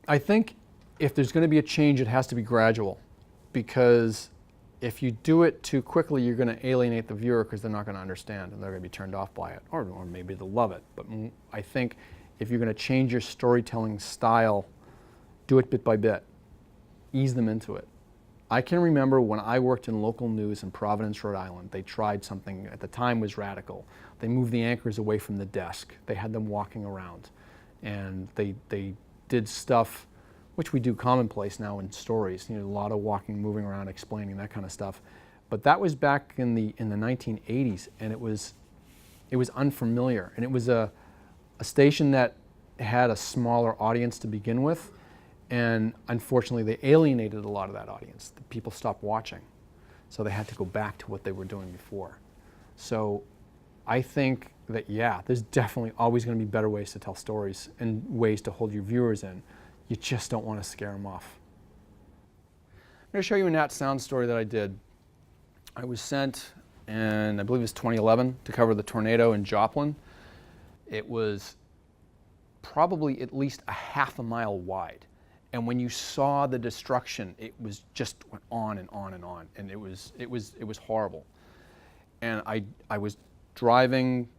I think if there's going to be a change, it has to be gradual, because if you do it too quickly, you're going to alienate the viewer because they're not going to understand and they're going to be turned off by it, or maybe they'll love it. But I think if you're going to change your storytelling style, do it bit by bit. Ease them into it. I can remember when I worked in local news in Providence, Rhode Island, they tried something at the time was radical. They moved the anchors away from the desk. They had them walking around. And they did stuff, which we do commonplace now in stories, a lot of walking, moving around, explaining, that kind of stuff. But that was back in the 1980s, and it was unfamiliar. And it was a station that had a smaller audience to begin with. And unfortunately, they alienated a lot of that audience. The people stopped watching. So they had to go back to what they were doing before. So I think that, yeah, there's definitely always going to be better ways to tell stories and ways to hold your viewers in. You just don't want to scare them off. I'm going to show you a Nat Sound story that I did. I was sent, and I believe it was 2011, to cover the tornado in Joplin. It was probably at least a half a mile wide. And when you saw the destruction, it was just went on and on and on, and it was horrible. And I was driving,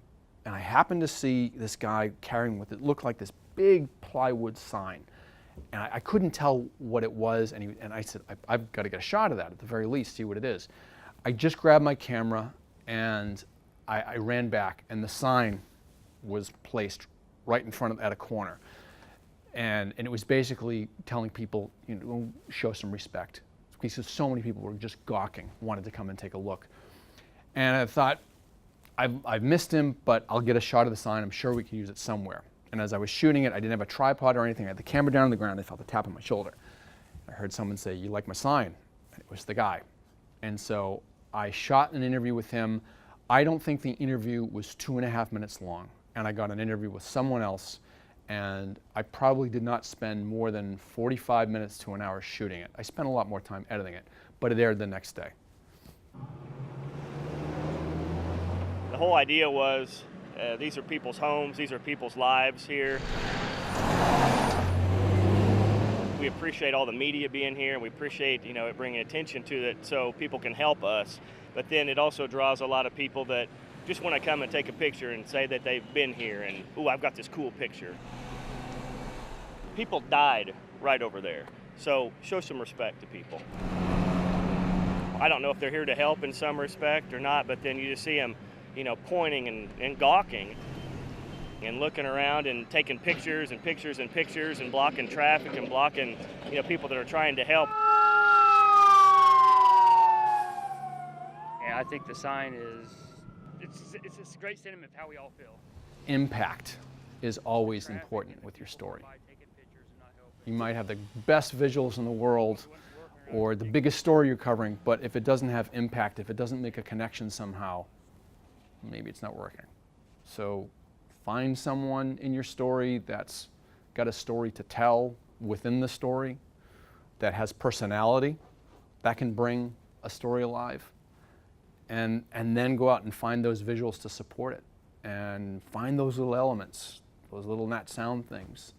and I happened to see this guy carrying what it looked like this big plywood sign, and I couldn't tell what it was. And I said, I've got to get a shot of that at the very least, see what it is. I just grabbed my camera and I ran back, and the sign was placed right in front of at a corner. And it was basically telling people, show some respect, because so many people were just gawking, wanted to come and take a look. And I thought, I've missed him, but I'll get a shot of the sign. I'm sure we can use it somewhere. And as I was shooting it, I didn't have a tripod or anything. I had the camera down on the ground. I felt a tap on my shoulder. I heard someone say, "You like my sign?" And it was the guy. And so I shot an interview with him. I don't think the interview was 2.5 minutes long. And I got an interview with someone else. And I probably did not spend more than 45 minutes to an hour shooting it. I spent a lot more time editing it, but it aired the next day. The whole idea was, these are people's homes, these are people's lives here. We appreciate all the media being here, and we appreciate, it bringing attention to it so people can help us. But then it also draws a lot of people that just want to come and take a picture and say that they've been here and, ooh, I've got this cool picture. People died right over there, so show some respect to people. I don't know if they're here to help in some respect or not, but then you just see them, pointing and gawking and looking around and taking pictures and pictures and pictures and blocking traffic and blocking, people that are trying to help. Yeah, I think the sign it's a great sentiment of how we all feel. Impact is always important with your story. You might have the best visuals in the world or the biggest story you're covering, but if it doesn't have impact, if it doesn't make a connection somehow, maybe it's not working. So find someone in your story that's got a story to tell within the story, that has personality, that can bring a story alive. And then go out and find those visuals to support it, and find those little elements, those little Nat Sound things,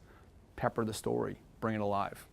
pepper the story, bring it alive.